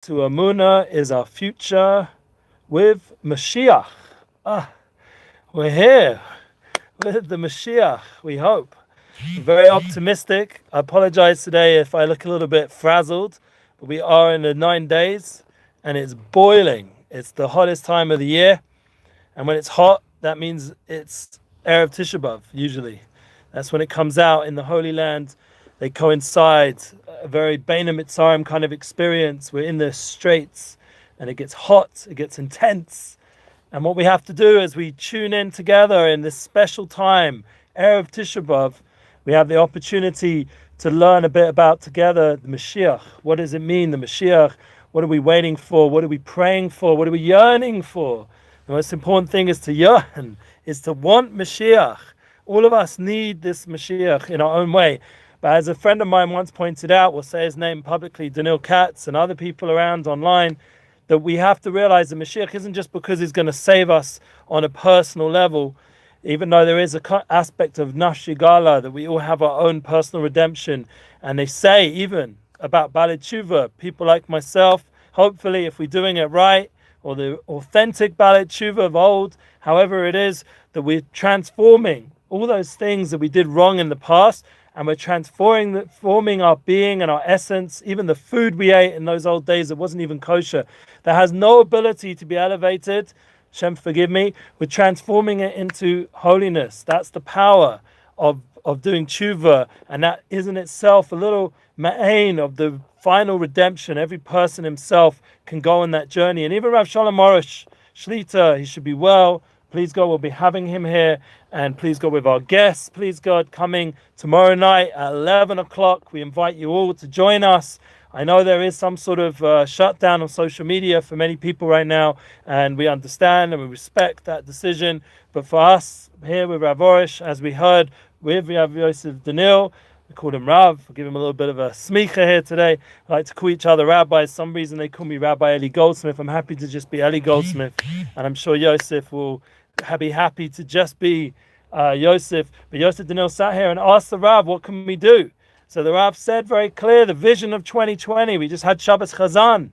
to Emuna is our future with Mashiach. We're here with the Mashiach, we hope. Very optimistic. I apologize today if I look a little bit frazzled, but we are in the 9 days and it's boiling. It's the hottest time of the year. And when it's hot, that means it's Erev Tisha B'Av, usually. That's when it comes out in the Holy Land. They coincide, a very Beina Mitzarim kind of experience. We're in the straits and it gets hot, it gets intense. And what we have to do is we tune in together in this special time, Erev Tisha B'Av. We have the opportunity to learn a bit about together the Mashiach. What does it mean, the Mashiach? What are we waiting for? What are we praying for? What are we yearning for? The most important thing is to yearn, is to want Mashiach. All of us need this Mashiach in our own way. But as a friend of mine once pointed out, we'll say his name publicly, Daniel Katz and other people around online, that we have to realize the Mashiach isn't just because he's going to save us on a personal level, even though there is an aspect of Nafshi Gala, that we all have our own personal redemption. And they say even about Balei Tshuva, people like myself, hopefully if we're doing it right, or the authentic Balei Tshuva of old, however it is, that we're transforming all those things that we did wrong in the past, and we're transforming our being and our essence, even the food we ate in those old days that wasn't even kosher, that has no ability to be elevated. Shem, forgive me. We're transforming it into holiness. That's the power of doing tshuva, and that is in itself a little ma'ain of the final redemption. Every person himself can go on that journey. And even Rav Shalom Arush Shlita, he should be well. Please God, we'll be having him here. And please God with our guests. Please God, coming tomorrow night at 11 o'clock. We invite you all to join us. I know there is some sort of shutdown on social media for many people right now, and we understand and we respect that decision. But for us here with Rav Arush, as we heard with Rav Yosef Daniel, we called him Rav. We'll give him a little bit of a smicha here today. I like to call each other rabbis. Some reason they call me Rabbi Eli Goldsmith. I'm happy to just be Eli Goldsmith, and I'm sure Yosef will be happy to just be Yosef. But Yosef Daniel sat here and asked the Rav, what can we do? So the Rav said very clear, the vision of 2020. We just had Shabbos Chazan.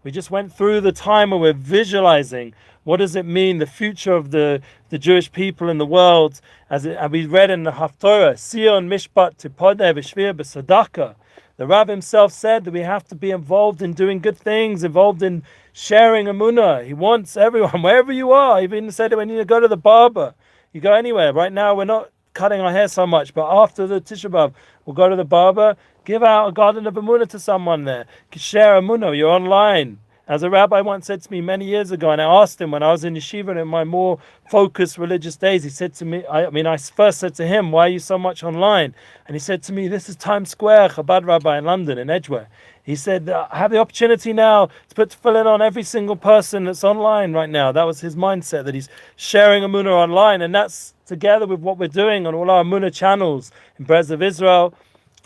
We just went through the time where we're visualizing what does it mean, the future of the Jewish people in the world. As we read in the Haftorah, Sion Mishpat Tipodeh V'Shvir B'Sadaka. The Rav himself said that we have to be involved in doing good things, involved in sharing Emuna. He wants everyone, wherever you are. He even said that when you go to the barber, you go anywhere. Right now we're not cutting our hair so much, but after the Tisha B'Av, we'll go to the barber, give out a garden of Emuna to someone there. Share Emuna, you're online. As a rabbi once said to me many years ago, and I asked him when I was in yeshiva and in my more focused religious days, he said to me, I first said to him, why are you so much online? And he said to me, this is Times Square, Chabad Rabbi in London, in Edgware. He said, I have the opportunity now to put tefillin on every single person that's online right now. That was his mindset, that he's sharing Emuna online, and that's together with what we're doing on all our Emuna channels in Breslev Israel.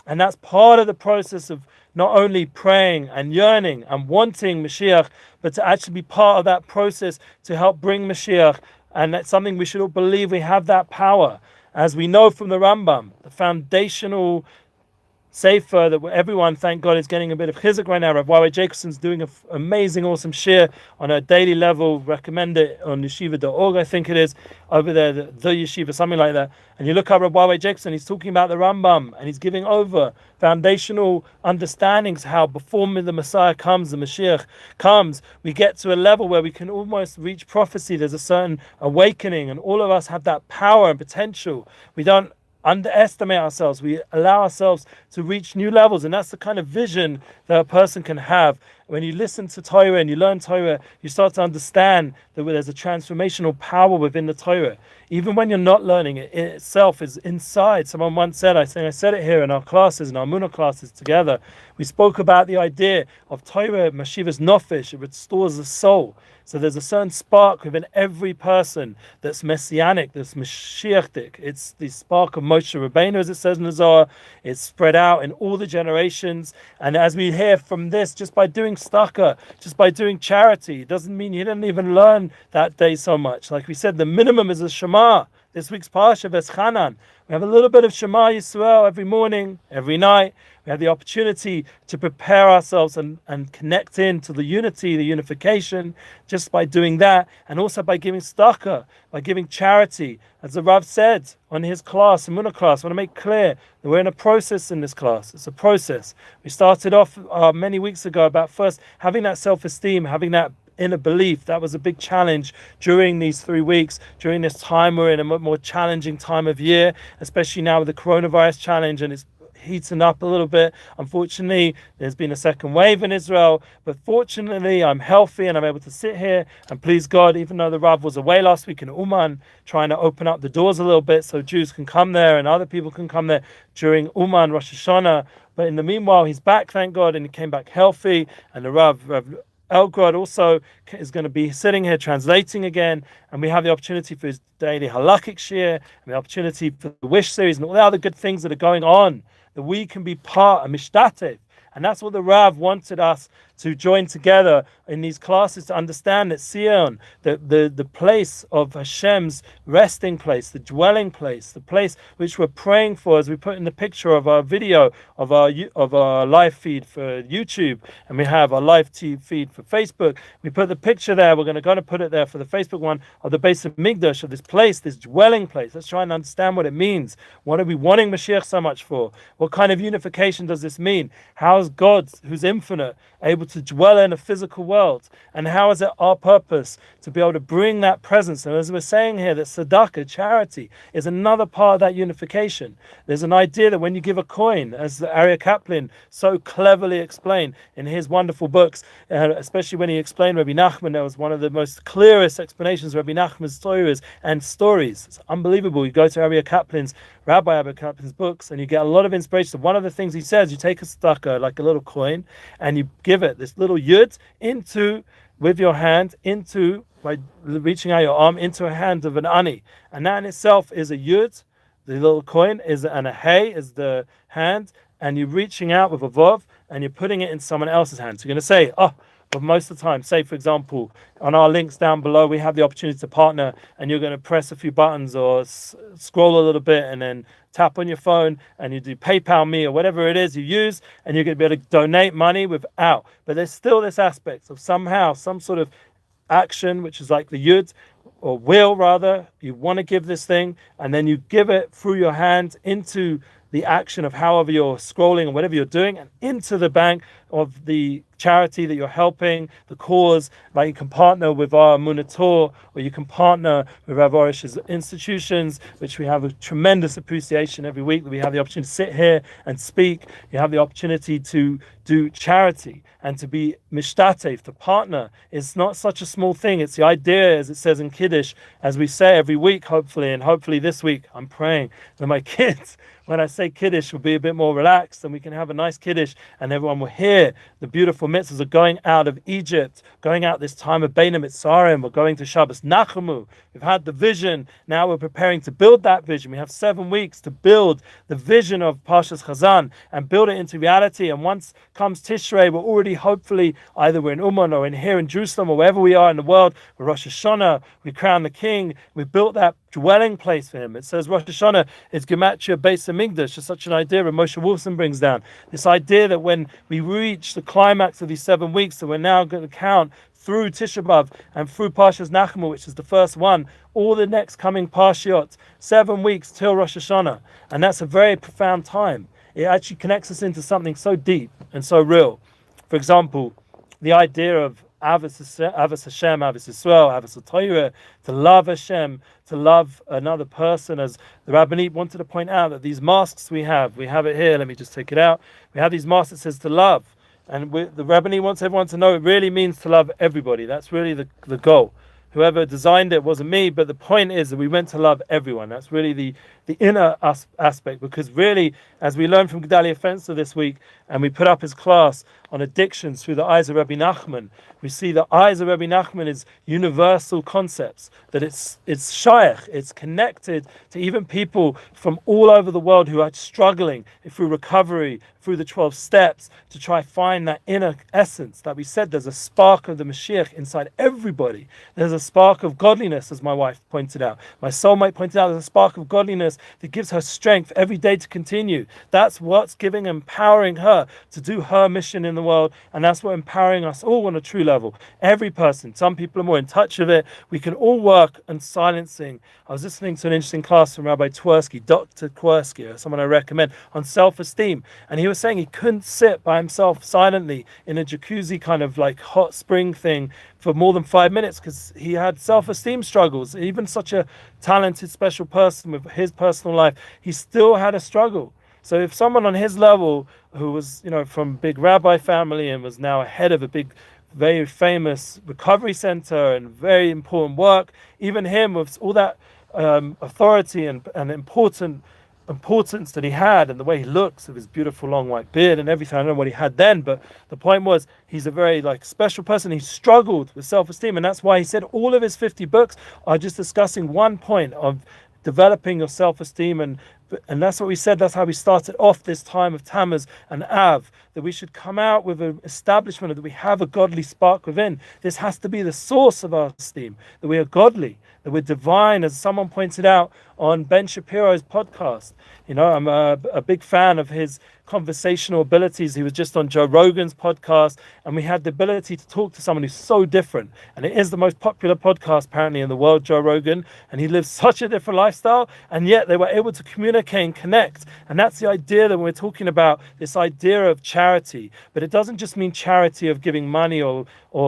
And that's part of the process of not only praying and yearning and wanting Mashiach, but to actually be part of that process to help bring Mashiach. And that's something we should all believe we have that power. As we know from the Rambam, the foundational Sefer that everyone, thank God, is getting a bit of chizuk right now. Rav Yahweh Jacobson's doing an amazing, awesome shir on a daily level. Recommend it on yeshiva.org, I think it is, over there, the yeshiva, something like that. And you look at Rav Yahweh Jacobson, he's talking about the Rambam, and he's giving over foundational understandings how before the Messiah comes, the Mashiach comes, we get to a level where we can almost reach prophecy. There's a certain awakening, and all of us have that power and potential. We don't underestimate ourselves. We allow ourselves to reach new levels, and that's the kind of vision that a person can have. When you listen to Torah and you learn Torah, you start to understand that there's a transformational power within the Torah. Even when you're not learning it, it itself is inside. Someone once said, I said it here in our classes, in our Emuna classes together, we spoke about the idea of Torah, Mashivas Nofesh, it restores the soul. So there's a certain spark within every person that's messianic, that's mashiachtic. It's the spark of Moshe Rabbeinu, as it says in the Zohar. It's spread out in all the generations. And as we hear from this, just by doing tzedakah, just by doing charity, it doesn't mean you didn't even learn that day so much. Like we said, the minimum is a Shema. This week's Parsha, Veschanan. We have a little bit of Shema Yisrael every morning, every night. We have the opportunity to prepare ourselves and connect into the unity, the unification, just by doing that, and also by giving tzedakah, by giving charity. As the Rav said on his class, Emuna Class, I want to make clear that we're in a process in this class. It's a process. We started off many weeks ago about first having that self-esteem, having that inner belief. That was a big challenge during these 3 weeks, during this time. We're in a more challenging time of year, especially now with the coronavirus challenge, and it's heating up a little bit. Unfortunately, there's been a second wave in Israel, but fortunately I'm healthy and I'm able to sit here and please God, even though the Rav was away last week in Uman, trying to open up the doors a little bit so Jews can come there and other people can come there during Uman, Rosh Hashanah. But in the meanwhile, he's back, thank God, and he came back healthy. And the Rav Elgrod also is going to be sitting here translating again, and we have the opportunity for his daily halakhic shir, and the opportunity for the wish series and all the other good things that are going on, that we can be part of mishtatev. And that's what the Rav wanted us to join together in these classes, to understand that yearn, the place of Hashem's resting place, the dwelling place, the place which we're praying for, as we put in the picture of our video of our live feed for YouTube, and we have our live feed for Facebook. We put the picture there. We're going to put it there for the Facebook one of the base of Migdash, of this place, this dwelling place. Let's try and understand what it means. What are we wanting Mashiach so much for? What kind of unification does this mean? How is God, who's infinite, able to dwell in a physical world? And how is it our purpose to be able to bring that presence? And as we're saying here, that tzedakah, charity, is another part of that unification. There's an idea that when you give a coin, as the Arya Kaplan so cleverly explained in his wonderful books, especially when he explained Rabbi Nachman, that was one of the most clearest explanations of Rabbi Nachman's stories and stories. It's unbelievable. You go to Rabbi Kaplan's books and you get a lot of inspiration. So one of the things he says, you take a tzedakah, like a little coin, and you give it this little yud with your hand by reaching out your arm into a hand of an ani, and that in itself is a yud. The little coin and a hey is the hand, and you're reaching out with a vav and you're putting it in someone else's hand. So you're going to say, but most of the time, say for example, on our links down below, we have the opportunity to partner, and you're going to press a few buttons or scroll a little bit and then tap on your phone and you do PayPal me or whatever it is you use, and you're going to be able to donate money without. But there's still this aspect of somehow, some sort of action, which is like the yud, or will rather, you want to give this thing, and then you give it through your hand into the action of however you're scrolling or whatever you're doing, and into the bank of the charity that you're helping, the cause. Like you can partner with our Emuna Tour, or you can partner with Rav Arush's institutions, which we have a tremendous appreciation every week that we have the opportunity to sit here and speak. You have the opportunity to do charity and to be mishtatev, to partner. It's not such a small thing. It's the idea, as it says in Kiddush, as we say every week, hopefully, and hopefully this week, I'm praying that my kids, when I say Kiddush, will be a bit more relaxed and we can have a nice Kiddush and everyone will hear the beautiful mitzvahs of going out of Egypt, going out this time of Beina Mitzarim. We're going to Shabbos Nachamu. We've had the vision. Now we're preparing to build that vision. We have 7 weeks to build the vision of Parshas Chazan and build it into reality. And once comes Tishrei, we're already hopefully either we're in Uman or here in Jerusalem or wherever we are in the world. We're Rosh Hashanah. We crown the King. We built that dwelling place for him. It says Rosh Hashanah is Gematria Beis Hamikdash. It's such an idea that Moshe Wolfson brings down. This idea that when we reach the climax of these 7 weeks, that we're now going to count through Tisha B'Av and through Parshas Nachamu, which is the first one, all the next coming Parshiot, 7 weeks till Rosh Hashanah. And that's a very profound time. It actually connects us into something so deep and so real. For example, the idea of Avos Hashem, Avos Yisrael, Avos Torah, to love Hashem, to love another person. As the Rabbanit wanted to point out, that these masks we have it here, let me just take it out. We have these masks that says to love. And the Rabbanit wants everyone to know it really means to love everybody. That's really the goal. Whoever designed it wasn't me, but the point is that we meant to love everyone. That's really the inner aspect, because really, as we learned from Gedalia Fenster this week, and we put up his class on addictions through the eyes of Rabbi Nachman, we see the eyes of Rabbi Nachman is universal concepts, that it's shaykh, it's connected to even people from all over the world who are struggling through recovery, through the 12 steps, to try find that inner essence that we said there's a spark of the Mashiach inside everybody. There's a spark of godliness, as my wife pointed out. My soulmate pointed out, there's a spark of godliness that gives her strength every day to continue. That's what's giving, empowering her to do her mission in the world, and that's what empowering us all on a true level. Every person, some people are more in touch with it. We can all work on silencing. I was listening to an interesting class from Rabbi Twersky, Dr. Twersky, someone I recommend, on self-esteem, and he was saying he couldn't sit by himself silently in a jacuzzi kind of like hot spring thing for more than 5 minutes because he had self-esteem struggles. Even such a talented, special person with his personal life, he still had a struggle. So if someone on his level who was, from big rabbi family and was now head of a big, very famous recovery center and very important work, even him with all that authority and importance that he had, and the way he looks with his beautiful long white beard and everything. I don't know what he had then, but the point was he's a very special person. He struggled with self-esteem, and that's why he said all of his 50 books are just discussing one point of developing your self-esteem, and that's what we said. That's how we started off this time of Tammuz and Av, that we should come out with an establishment that we have a godly spark within. This has to be the source of our esteem, that we are godly, that we're divine, as someone pointed out on Ben Shapiro's podcast. I'm a big fan of his conversational abilities. He was just on Joe Rogan's podcast, and we had the ability to talk to someone who's so different. And it is the most popular podcast apparently in the world, Joe Rogan, and he lives such a different lifestyle, and yet they were able to communicate and connect. And that's the idea that we're talking about, this idea of charity. But it doesn't just mean charity of giving money or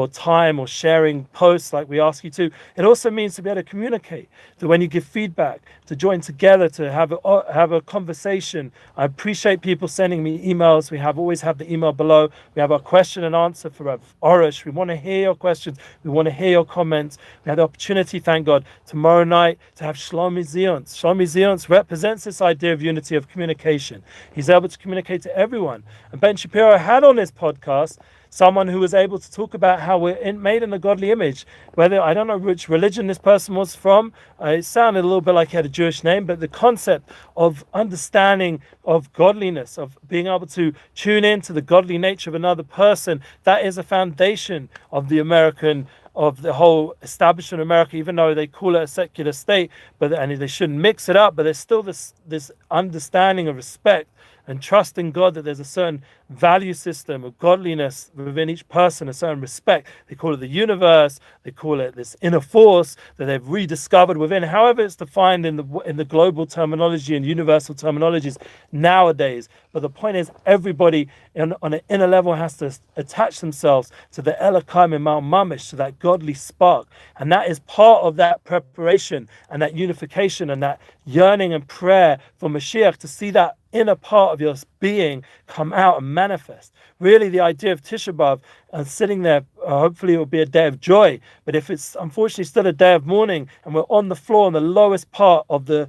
time or sharing posts like we ask you to. It also means to be able to communicate, that when you give feedback, to join together, to have a conversation. I appreciate people sending me emails. We always have the email below. We have our question and answer for Rav Arush. We want to hear your questions. We want to hear your comments. We have the opportunity, thank God, tomorrow night to have Shloime Zionce. Shloime Zionce represents this idea of unity of communication. He's able to communicate to everyone. And Ben Shapiro had on his podcast someone who was able to talk about how we're made in a godly image. Whether, I don't know which religion this person was from, it sounded a little bit like he had a Jewish name, but the concept of understanding of godliness, of being able to tune into the godly nature of another person, that is a foundation of the whole establishment of America, even though they call it a secular state, and they shouldn't mix it up, but there's still this understanding of respect and trust in God, that there's a certain value system of godliness within each person, a certain respect. They call it the universe, they call it this inner force that they've rediscovered within, however it's defined in the global terminology and universal terminologies nowadays. But the point is, everybody on an inner level has to attach themselves to the Elokim and Mamesh, to that godly spark. And that is part of that preparation and that unification and that yearning and prayer for Mashiach, to see that inner part of your being come out and manifest. Really, the idea of Tisha B'Av and sitting there, hopefully it will be a day of joy, but if it's unfortunately still a day of mourning and we're on the floor in the lowest part of the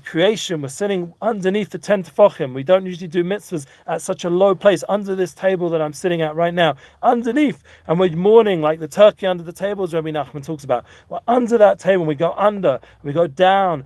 creation, we're sitting underneath the 10 tefachim. We don't usually do mitzvahs at such a low place, under this table that I'm sitting at right now, underneath, and we're mourning like the turkey under the table, as Rabbi Nachman talks about. We're under that table, and we go under, and we go down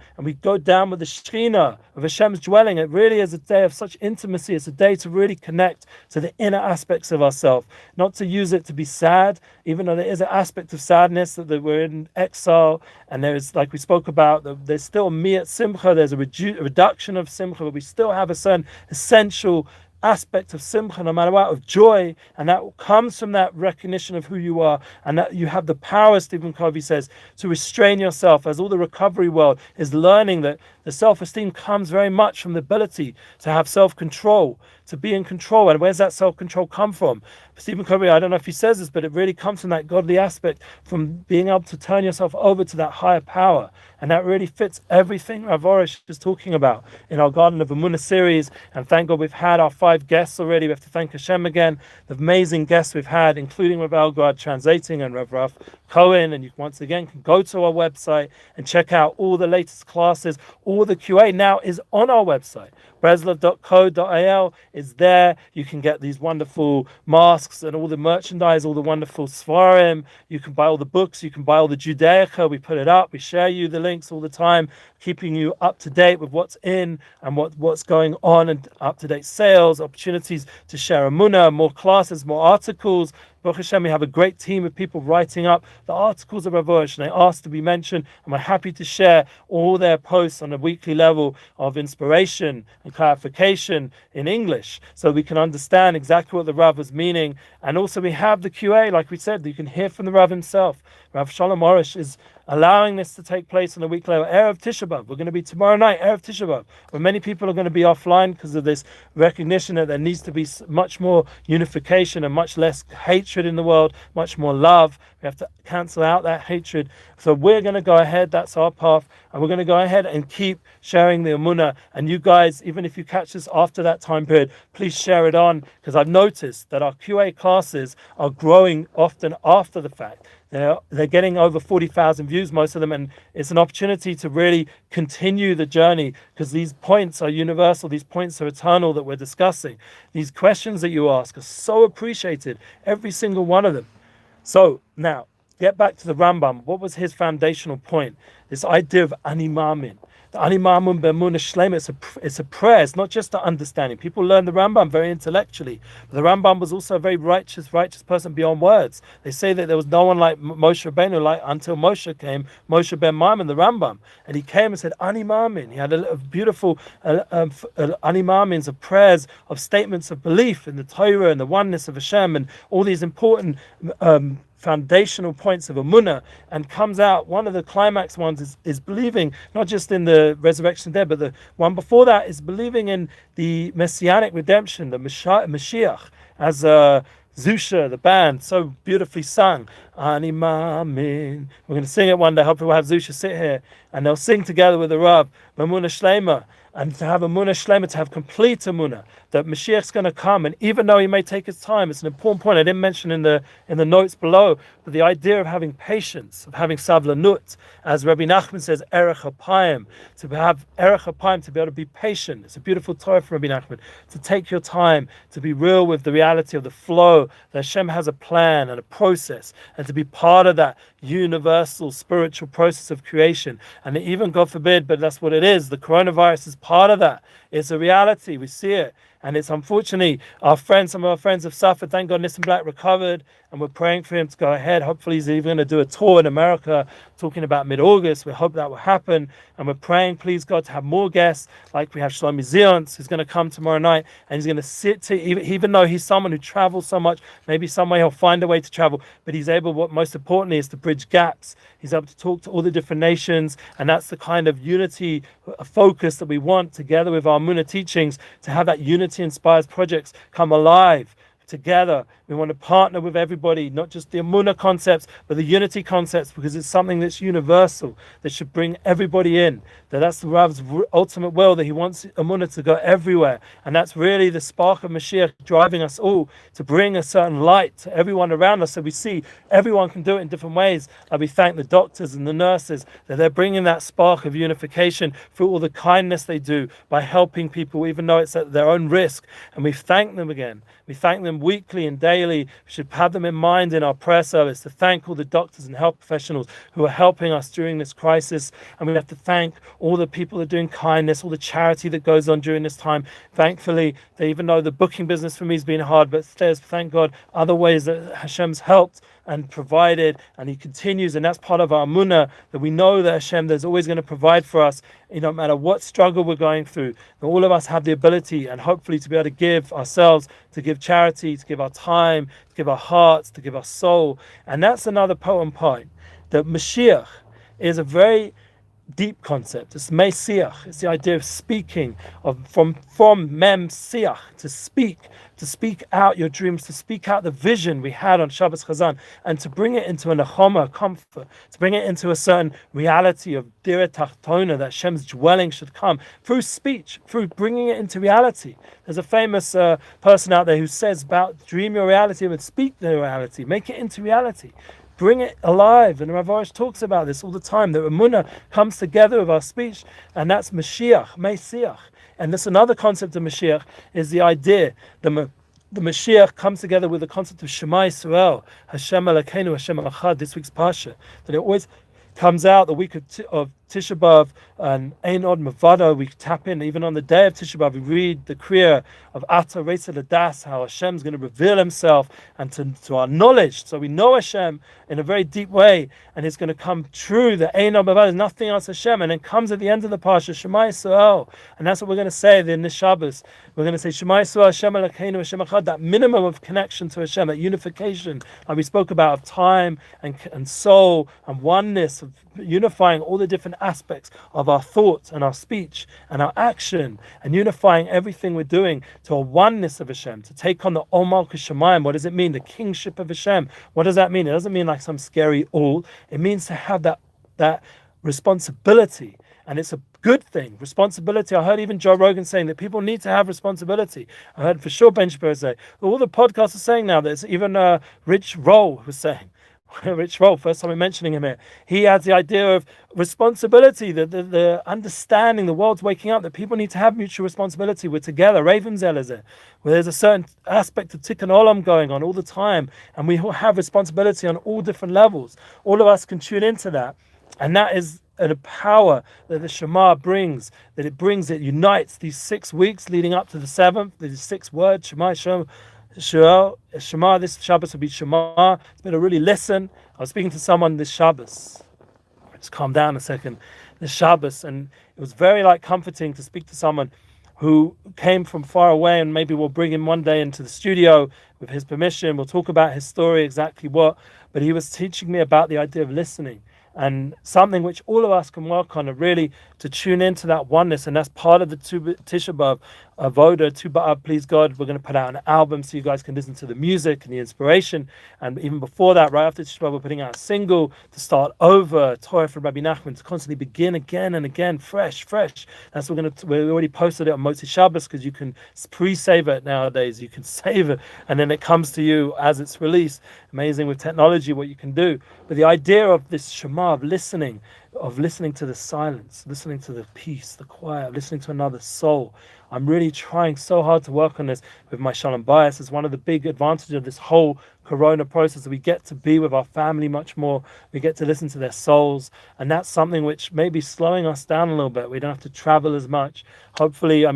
with the Shekhinah of Hashem's dwelling. It really is a day of such intimacy. It's a day to really connect to the inner aspects of ourselves, not to use it to be sad, even though there is an aspect of sadness that we're in exile, and there is, like we spoke about, there's still miyat simcha, there's a reduction of simcha, but we still have a certain essential aspect of simcha, no matter what, of joy, and that comes from that recognition of who you are, and that you have the power, Stephen Covey says, to restrain yourself, as all the recovery world is learning that the self-esteem comes very much from the ability to have self-control, to be in control. And where's that self-control come from? Stephen Covey, I don't know if he says this, but it really comes from that godly aspect, from being able to turn yourself over to that higher power. And that really fits everything Rav Arush is talking about in our Garden of Emuna series. And thank God we've had our 5 guests already. We have to thank Hashem again, the amazing guests we've had, including Rav Elgrod translating and Rav Cohen. And you once again can go to our website and check out all the latest classes. All the QA now is on our website. Breslev.co.il is there. You can get these wonderful masks and all the merchandise, all the wonderful svarim. You can buy all the books. You can buy all the Judaica. We put it up. We share you the links all the time, keeping you up to date with what's in and what's going on, and up-to-date sales, opportunities to share Emuna, more classes, more articles. Baruch Hashem, we have a great team of people writing up the articles of Rav Arush, and they ask to be mentioned, and we're happy to share all their posts on a weekly level of inspiration and clarification in English, so we can understand exactly what the Rav was meaning. And also we have the QA, like we said, you can hear from the Rav himself. Rav Shalom Arush is allowing this to take place on a weekly level. Erev Tisha B'Av. We're going to be tomorrow night, Erev Tisha B'Av, where many people are going to be offline because of this recognition that there needs to be much more unification and much less hatred in the world, much more love. We have to cancel out that hatred. So we're going to go ahead, that's our path, and we're going to go ahead and keep sharing the Emuna. And you guys, even if you catch us after that time period, please share it on, because I've noticed that our QA classes are growing often after the fact. They're getting over 40,000 views, most of them, and it's an opportunity to really continue the journey, because these points are universal, these points are eternal that we're discussing. These questions that you ask are so appreciated, every single one of them. So now, get back to the Rambam. What was his foundational point? This idea of ani Mamin. The ani Mamin be'emuna shleima, it's a prayer. It's not just the understanding. People learn the Rambam very intellectually, but the Rambam was also a very righteous person beyond words. They say that there was no one like Moshe Rabbeinu, until Moshe came, Moshe ben Mamin, the Rambam, and he came and said ani Mamin. He had a beautiful ani Mamins of prayers, of statements of belief in the Torah and the oneness of Hashem, and all these important foundational points of Emuna. And comes out, one of the climax ones is believing not just in the resurrection dead, but the one before that is believing in the messianic redemption, the mashiach, as Zusha, the band, so beautifully sung. Ani Mamin. We're going to sing it one day. Hopefully we'll have Zusha sit here and they'll sing together with the Rav, Emuna Shleima. And to have Emuna Shleima, to have complete Emuna, that Mashiach's going to come, and even though he may take his time, it's an important point I didn't mention in the notes below, but the idea of having patience, of having savlanut, as Rabbi Nachman says, erech hapayim, to have erech hapayim, to be able to be patient. It's a beautiful Torah from Rabbi Nachman, to take your time, to be real with the reality of the flow, that Hashem has a plan and a process, and to be part of that universal spiritual process of creation. And even, God forbid, but that's what it is, the coronavirus is part of that. It's a reality, we see it. And it's unfortunately, some of our friends have suffered. Thank God Nissan Black recovered, and we're praying for him to go ahead. Hopefully he's even going to do a tour in America, talking about mid-August. We hope that will happen. And we're praying, please God, to have more guests, like we have Shloime Zionce, who's going to come tomorrow night, and he's going to sit, even though he's someone who travels so much, maybe some way he'll find a way to travel, but he's able, what most importantly is to bridge gaps. He's able to talk to all the different nations, and that's the kind of unity, focus that we want together with our Emuna teachings, to have that unity-inspired projects come alive together. We want to partner with everybody, not just the Emuna concepts, but the unity concepts, because it's something that's universal, that should bring everybody in. That's the Rav's ultimate will, that he wants Emuna to go everywhere. And that's really the spark of Mashiach driving us all to bring a certain light to everyone around us, so we see everyone can do it in different ways. And we thank the doctors and the nurses that they're bringing that spark of unification through all the kindness they do by helping people, even though it's at their own risk. And we thank them again. We thank them weekly and daily. We should have them in mind in our prayer service, to thank all the doctors and health professionals who are helping us during this crisis. And we have to thank all the people that are doing kindness, all the charity that goes on during this time. Thankfully, even though the booking business for me has been hard, but there's, thank God, other ways that Hashem's helped and provided, and he continues, and that's part of our Emuna, that we know that Hashem, there's always going to provide for us, no matter what struggle we're going through. All of us have the ability, and hopefully to be able to give ourselves, to give charity, to give our time, to give our hearts, to give our soul. And that's another potent point, that Mashiach is a very deep concept. It's mashiach. It's the idea of speaking, from mem siach, to speak out your dreams, to speak out the vision we had on Shabbos Chazan, and to bring it into a nechama, comfort, to bring it into a certain reality of dira tachtona, that Hashem's dwelling should come through speech, through bringing it into reality. There's a famous person out there who says about dream your reality, but speak the reality, make it into reality. Bring it alive. And Rav Arush talks about this all the time, that Emuna comes together with our speech, and that's mashiach. And this another concept of Mashiach is the idea, the Mashiach comes together with the concept of Shema Yisrael, Hashem Elokeinu, Hashem Echad, this week's Parsha, that it always comes out the week of Tisha B'Av, and Ein Od Mavado, we tap in, even on the day of Tisha B'Av, we read the Kriya of Ata Reisa Ladas, how Hashem's going to reveal himself and to our knowledge. So we know Hashem in a very deep way, and it's going to come true that Ein Od Mavado is nothing else Hashem, and then comes at the end of the Parsha, Shema Yisrael, and that's what we're going to say in this Shabbos. We're going to say Shema Yisrael, Hashem Elokeinu, Hashem Echad, that minimum of connection to Hashem, that unification, like we spoke about, of time and soul and oneness, of unifying all the different aspects of our thoughts and our speech and our action, and unifying everything we're doing to a oneness of Hashem, to take on the Ol Malchus Shemayim. What does it mean? The kingship of Hashem. What does that mean? It doesn't mean like some scary all. It means to have that responsibility, and it's a good thing. Responsibility. I heard even Joe Rogan saying that people need to have responsibility. I heard for sure Ben Shapiro say, all the podcasts are saying now, that it's even Rich Roll was saying, Rich Roll, first time I'm mentioning him here, he has the idea of responsibility, the understanding the world's waking up, that people need to have mutual responsibility. We're together, Raven Zelazeh, where there's a certain aspect of Tikkun Olam going on all the time, and we all have responsibility on all different levels. All of us can tune into that, and that is the power that the Shema brings, it unites these 6 weeks leading up to the 7th, these 6 words, Shema, Shema, this Shabbos will be Shema. It's better really listen. I was speaking to someone this Shabbos. Just calm down a second. This Shabbos, and it was very comforting to speak to someone who came from far away, and maybe we'll bring him one day into the studio with his permission. We'll talk about his story, exactly what, but he was teaching me about the idea of listening, and something which all of us can work on, and really to tune into that oneness. And that's part of the Tisha B'Av Avoda, Tu B'Av, Please God. We're going to put out an album so you guys can listen to the music and the inspiration. And even before that, right after Tisha B'Av, we're putting out a single to start over, Torah from Rabbi Nachman, to constantly begin again and again, fresh. That's what we already posted it on Motzi Shabbos, because you can pre-save it nowadays. You can save it, and then it comes to you as it's released. Amazing with technology what you can do. But the idea of this Shema, of listening to the silence, listening to the peace, the quiet, listening to another soul. I'm really trying so hard to work on this with my Shalom bias. It's one of the big advantages of this whole Corona process, that we get to be with our family much more. We get to listen to their souls, and that's something which may be slowing us down a little bit. We don't have to travel as much. Hopefully,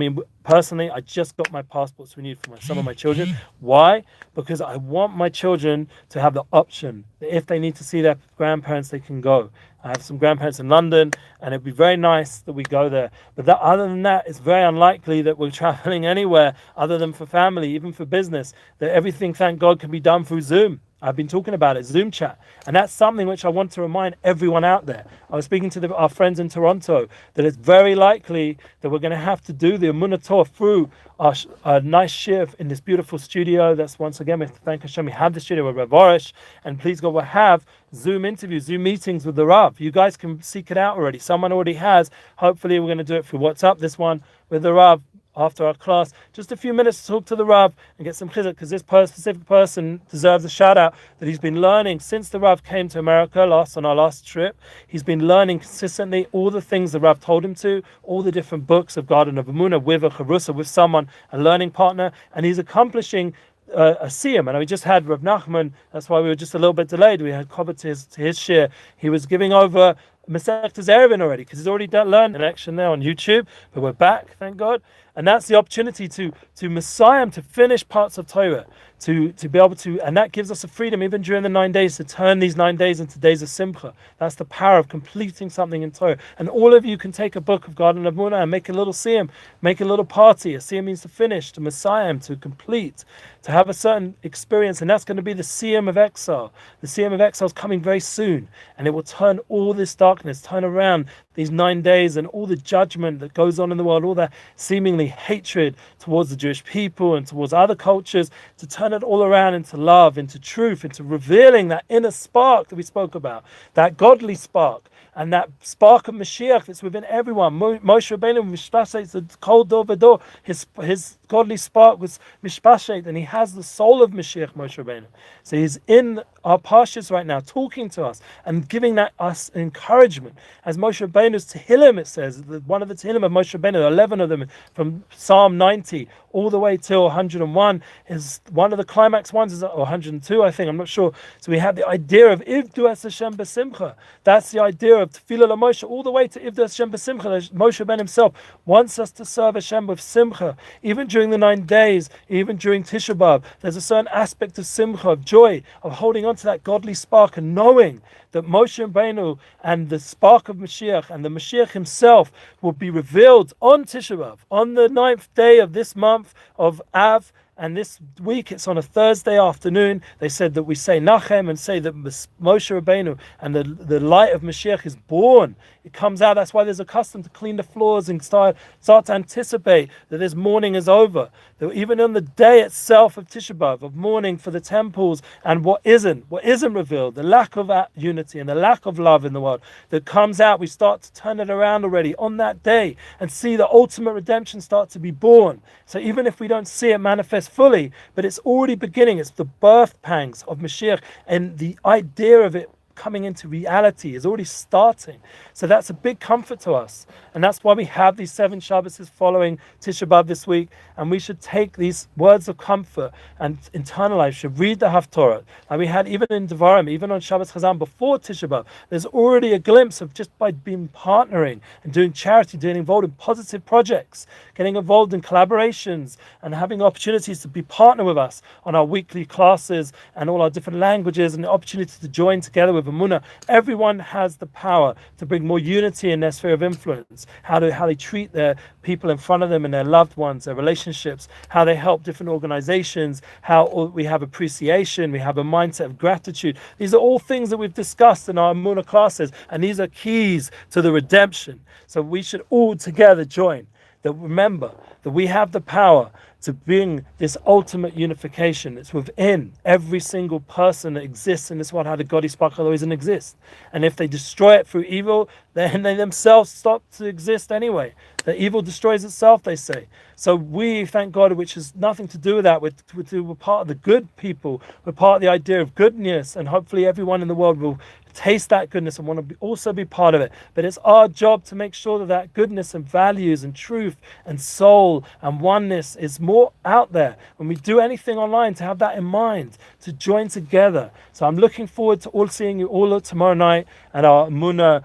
personally, I just got my passports renewed for some of my children. Why? Because I want my children to have the option that if they need to see their grandparents, they can go. I have some grandparents in London, and it'd be very nice that we go there. But other than that, it's very unlikely that we're traveling anywhere other than for family, even for business, that everything, thank God, can be done through Zoom. I've been talking about it, Zoom chat. And that's something which I want to remind everyone out there. I was speaking to our friends in Toronto, that it's very likely that we're going to have to do the Emuna Tour through our nice shift in this beautiful studio. That's, once again, we have to thank Hashem. We have the studio with Rav Arush, and please God, we'll have Zoom interviews, Zoom meetings with the Rav. You guys can seek it out already. Someone already has. Hopefully we're going to do it through WhatsApp, this one with the Rav. After our class, just a few minutes to talk to the Rav and get some chizuk, because this specific person deserves a shout out, that he's been learning since the Rav came to America on our last trip. He's been learning consistently all the things the Rav told him to, all the different books of Garden of Emuna, with a charusa, with someone, a learning partner, and he's accomplishing a siyum. And we just had Rav Nachman, that's why we were just a little bit delayed. We had Koba to his share. He was giving over Masechtas Erevin already, because he's already learned an action there on YouTube, but we're back, thank God. And that's the opportunity to Messiah, to finish parts of Torah, to be able to, and that gives us a freedom even during the 9 days to turn these 9 days into days of Simcha. That's the power of completing something in Torah. And all of you can take a book of Garden of Emuna and make a little siyum, make a little party. A siyum means to finish, to Messiah, to complete, to have a certain experience, and that's going to be the siyum of exile. The siyum of exile is coming very soon, and it will turn all this dark darkness, turn around these 9 days and all the judgment that goes on in the world, all that seemingly hatred towards the Jewish people and towards other cultures, to turn it all around into love, into truth, into revealing that inner spark that we spoke about, that godly spark, and that spark of Mashiach that's within everyone. Moshe Rabbeinu mishpashet the kol dor v'dor. His godly spark was mishpashet, and he has the soul of Mashiach, Moshe Rabbeinu. So he's in our pastures right now, talking to us and giving us encouragement. As Moshe Rabbeinu's Tehillim, it says, one of the Tehillim of Moshe Rabbeinu, 11 of them from Psalm 90 all the way till 101, is one of the climax ones, or 102, I think, I'm not sure. So we have the idea of Ivdu es Hashem b'simcha. That's the idea of Tefillah LaMoshe, all the way to Ivdu es Hashem b'simcha. Moshe Rabbeinu himself wants us to serve Hashem with simcha. Even during the 9 days, even during Tisha B'Av, there's a certain aspect of simcha, of joy, of holding on to that godly spark and knowing that Moshe Rabbeinu and the spark of Mashiach and the Mashiach himself will be revealed on Tisha B'Av, on the 9th day of this month of Av. And this week, it's on a Thursday afternoon. They said that we say Nachem and say that Moshe Rabbeinu and the light of Mashiach is born. It comes out. That's why there's a custom to clean the floors and start to anticipate that this mourning is over. That even on the day itself of Tisha B'Av, of mourning for the temples and what isn't revealed, the lack of unity and the lack of love in the world that comes out, we start to turn it around already on that day and see the ultimate redemption start to be born. So even if we don't see it manifest fully, but it's already beginning. It's the birth pangs of Mashiach, and the idea of it coming into reality is already starting. So that's a big comfort to us, and that's why we have these 7 Shabbases following Tisha B'Av this week, and we should take these words of comfort and internalize. Should read the Haftorah, and we had even in Devarim, even on Shabbos Chazan before Tisha B'Av, there's already a glimpse of just by being partnering and doing charity, getting involved in positive projects, getting involved in collaborations, and having opportunities to be partner with us on our weekly classes and all our different languages, and the opportunity to join together with Emuna. Everyone has the power to bring more unity in their sphere of influence. How they treat their people in front of them and their loved ones, their relationships, how they help different organizations, how we have appreciation, we have a mindset of gratitude. These are all things that we've discussed in our Emuna classes, and these are keys to the redemption. So we should all together join. That remember that we have the power to bring this ultimate unification. It's within every single person that exists in this world, how the godly spark always exists. And if they destroy it through evil, then they themselves stop to exist anyway. The evil destroys itself, they say. So we, thank God, which has nothing to do with that. We're part of the good people. We're part of the idea of goodness, and hopefully everyone in the world will taste that goodness and want to also be part of it. But it's our job to make sure that that goodness and values and truth and soul and oneness is more out there. When we do anything online, to have that in mind, to join together. So I'm looking forward to seeing you all tomorrow night at our Emuna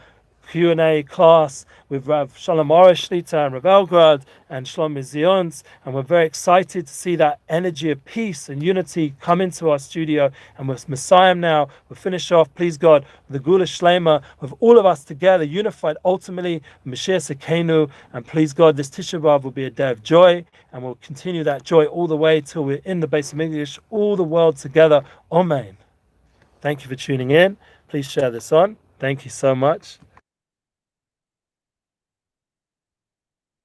Q&A class with Rav Arush Q and Rav Elgrod and Shloime Zionce, and we're very excited to see that energy of peace and unity come into our studio. And with Messiah now, we'll finish off, please God, with the Gula Shlema, with all of us together, unified ultimately, Mashiach Sekenu, and please God, this Tisha B'Av will be a day of joy, and we'll continue that joy all the way till we're in the Breslev English, all the world together. Amen. Thank you for tuning in. Please share this on. Thank you so much.